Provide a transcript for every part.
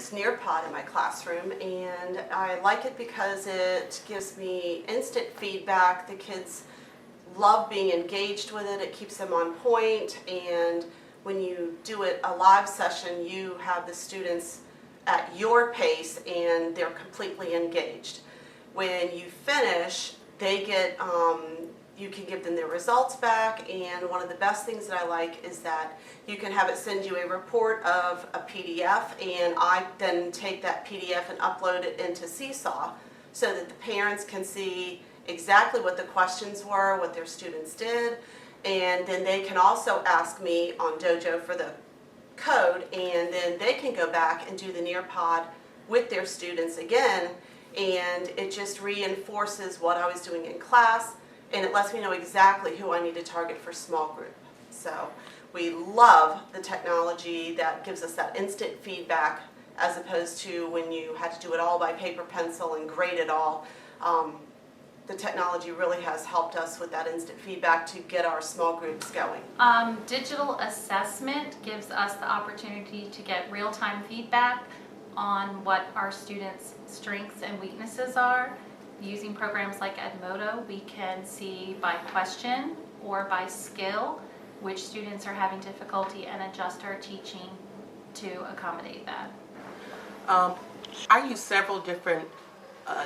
use Nearpod in my classroom, and I like it because it gives me instant feedback. The kids love being engaged with it. It keeps them on point, and when you do it a live session, you have the students at your pace and they're completely engaged. When you finish, they get you can give them their results back, and one of the best things that I like is that you can have it send you a report of a PDF, and I then take that PDF and upload it into Seesaw so that the parents can see exactly what the questions were, what their students did, and then they can also ask me on Dojo for the code, and then they can go back and do the Nearpod with their students again, and it just reinforces what I was doing in class, and it lets me know exactly who I need to target for small group. So we love the technology that gives us that instant feedback as opposed to when you had to do it all by paper pencil and grade it all. The technology really has helped us with that instant feedback to get our small groups going. Digital assessment gives us the opportunity to get real-time feedback on what our students' strengths and weaknesses are. Using programs like Edmodo, we can see by question or by skill which students are having difficulty and adjust our teaching to accommodate that. I use several different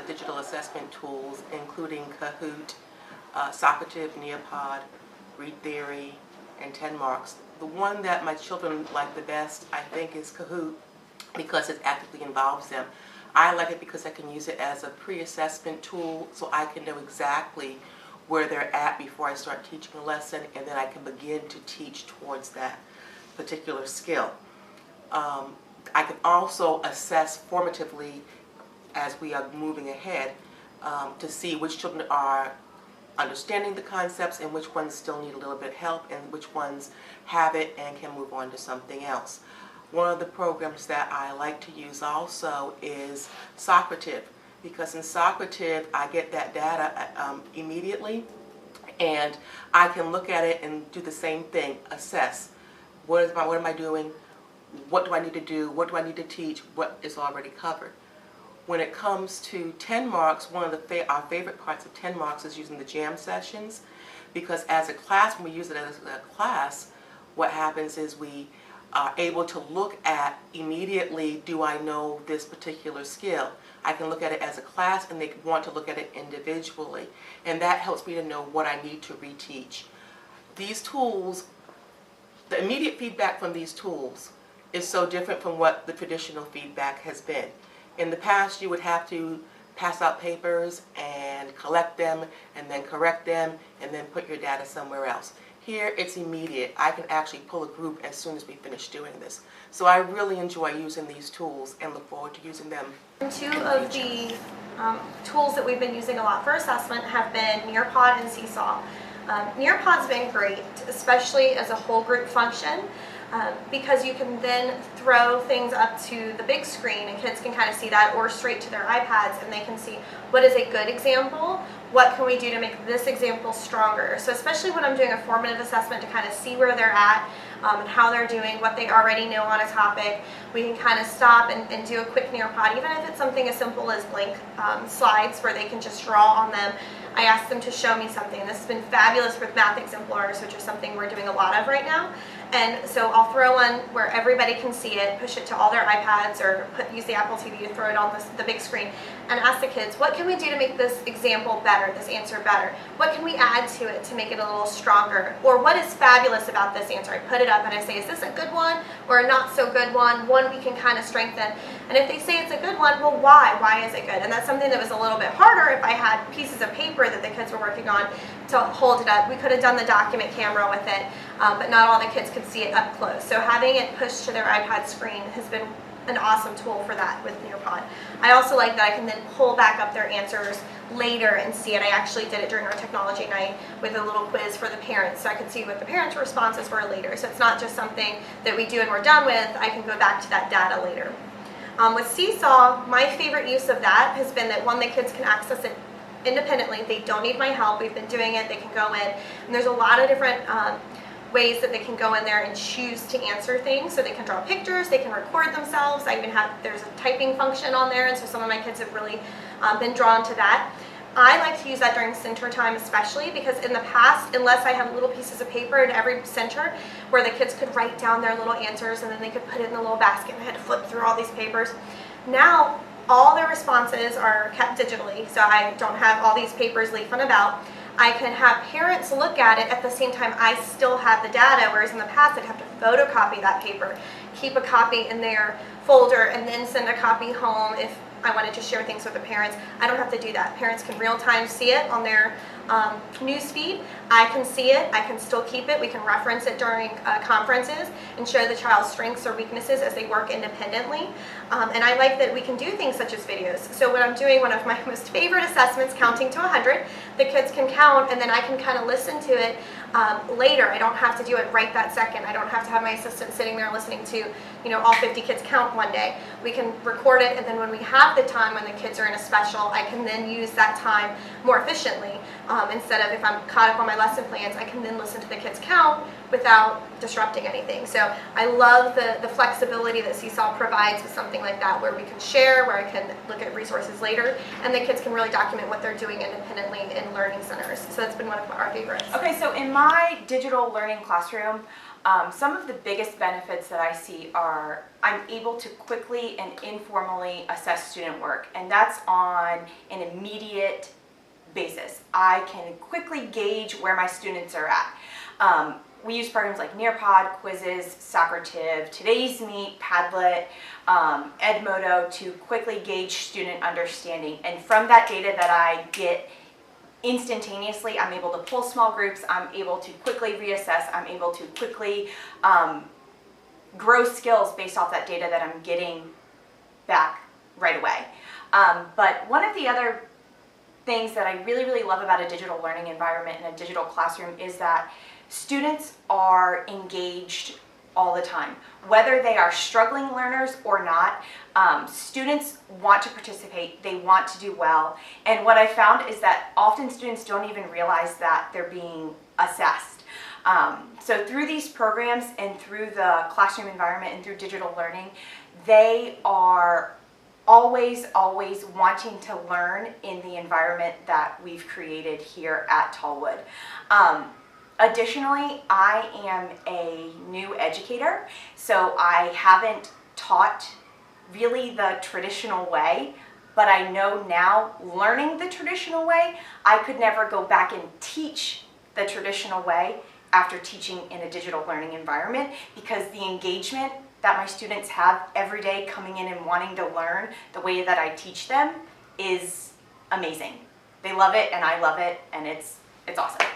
digital assessment tools, including Kahoot, Socrative, Nearpod, Read Theory, and 10 Marks. The one that my children like the best, I think, is Kahoot because it actively involves them. I like it because I can use it as a pre-assessment tool, so I can know exactly where they're at before I start teaching a lesson, and then I can begin to teach towards that particular skill. I can also assess formatively as we are moving ahead to see which children are understanding the concepts and which ones still need a little bit of help and which ones have it and can move on to something else. One of the programs that I like to use also is Socrative, because in Socrative I get that data immediately, and I can look at it and do the same thing, assess what am I doing, what do I need to do, what do I need to teach, what is already covered. When it comes to 10 Marks, one of our favorite parts of 10 Marks is using the jam sessions, because as a class, when we use it as a class, what happens is we are able to look at immediately, do I know this particular skill? I can look at it as a class, and they want to look at it individually, and that helps me to know what I need to reteach. These tools, the immediate feedback from these tools is so different from what the traditional feedback has been. In the past, you would have to pass out papers and collect them and then correct them and then put your data somewhere else. Here, it's immediate. I can actually pull a group as soon as we finish doing this. So I really enjoy using these tools and look forward to using them. Two of the tools that we've been using a lot for assessment have been Nearpod and Seesaw. Nearpod's been great, especially as a whole group function. Because you can then throw things up to the big screen and kids can kind of see that, or straight to their iPads, and they can see what is a good example, what can we do to make this example stronger. So especially when I'm doing a formative assessment to kind of see where they're at and how they're doing, what they already know on a topic, we can kind of stop and do a quick Nearpod, even if it's something as simple as blank slides where they can just draw on them. I asked them to show me something. This has been fabulous with math exemplars, which is something we're doing a lot of right now. And so I'll throw one where everybody can see it, push it to all their iPads, or use the Apple TV to throw it on the big screen, and ask the kids, what can we do to make this example better, this answer better? What can we add to it to make it a little stronger? Or what is fabulous about this answer? I put it up and I say, is this a good one or a not so good one we can kind of strengthen? And if they say it's a good one, well, why? Why is it good? And that's something that was a little bit harder if I had pieces of paper that the kids were working on to hold it up. We could have done the document camera with it, but not all the kids could see it up close. So having it pushed to their iPad screen has been an awesome tool for that with Nearpod. I also like that I can then pull back up their answers later and see it. I actually did it during our technology night with a little quiz for the parents, so I could see what the parents' responses were later. So it's not just something that we do and we're done with. I can go back to that data later. With Seesaw, my favorite use of that has been that, one, the kids can access it independently. They don't need my help. We've been doing it. They can go in, and there's a lot of different ways that they can go in there and choose to answer things. So they can draw pictures, they can record themselves. I even have, there's a typing function on there, and so some of my kids have really been drawn to that. I like to use that during center time especially, because in the past, unless I had little pieces of paper in every center where the kids could write down their little answers and then they could put it in the little basket, and I had to flip through all these papers. Now, all their responses are kept digitally, so I don't have all these papers leafing about. I can have parents look at it at the same time I still have the data, whereas in the past I'd have to photocopy that paper, keep a copy in their folder, and then send a copy home if I wanted to share things with the parents. I don't have to do that. Parents can real time see it on their news feed. I can see it. I can still keep it. We can reference it during conferences and show the child's strengths or weaknesses as they work independently. And I like that we can do things such as videos. So when I'm doing one of my most favorite assessments, counting to 100, the kids can count, and then I can kind of listen to it later. I don't have to do it right that second. I don't have to have my assistant sitting there listening to, you know, all 50 kids count one day. We can record it, and then when we have the time when the kids are in a special, I can then use that time more efficiently. Instead of, if I'm caught up on my lesson plans, I can then listen to the kids count without disrupting anything. So I love the flexibility that Seesaw provides with something like that, where we can share, where I can look at resources later, and the kids can really document what they're doing independently in learning centers. So that's been one of our favorites. Okay, so in my digital learning classroom, some of the biggest benefits that I see are I'm able to quickly and informally assess student work, and that's on an immediate basis. I can quickly gauge where my students are at. We use programs like Nearpod, Quizzes, Socrative, Today's Meet, Padlet, Edmodo to quickly gauge student understanding. And from that data that I get instantaneously, I'm able to pull small groups, I'm able to quickly reassess, I'm able to quickly grow skills based off that data that I'm getting back right away. But one of the other things that I really, really love about a digital learning environment and a digital classroom is that students are engaged all the time. Whether they are struggling learners or not, students want to participate, they want to do well. And what I found is that often students don't even realize that they're being assessed. So through these programs and through the classroom environment and through digital learning, they are always wanting to learn in the environment that we've created here at Tallwood. Additionally, I am a new educator, so I haven't taught really the traditional way, but I know now, learning the traditional way, I could never go back and teach the traditional way after teaching in a digital learning environment, because the engagement that my students have every day coming in and wanting to learn the way that I teach them is amazing. They love it and I love it, and it's awesome.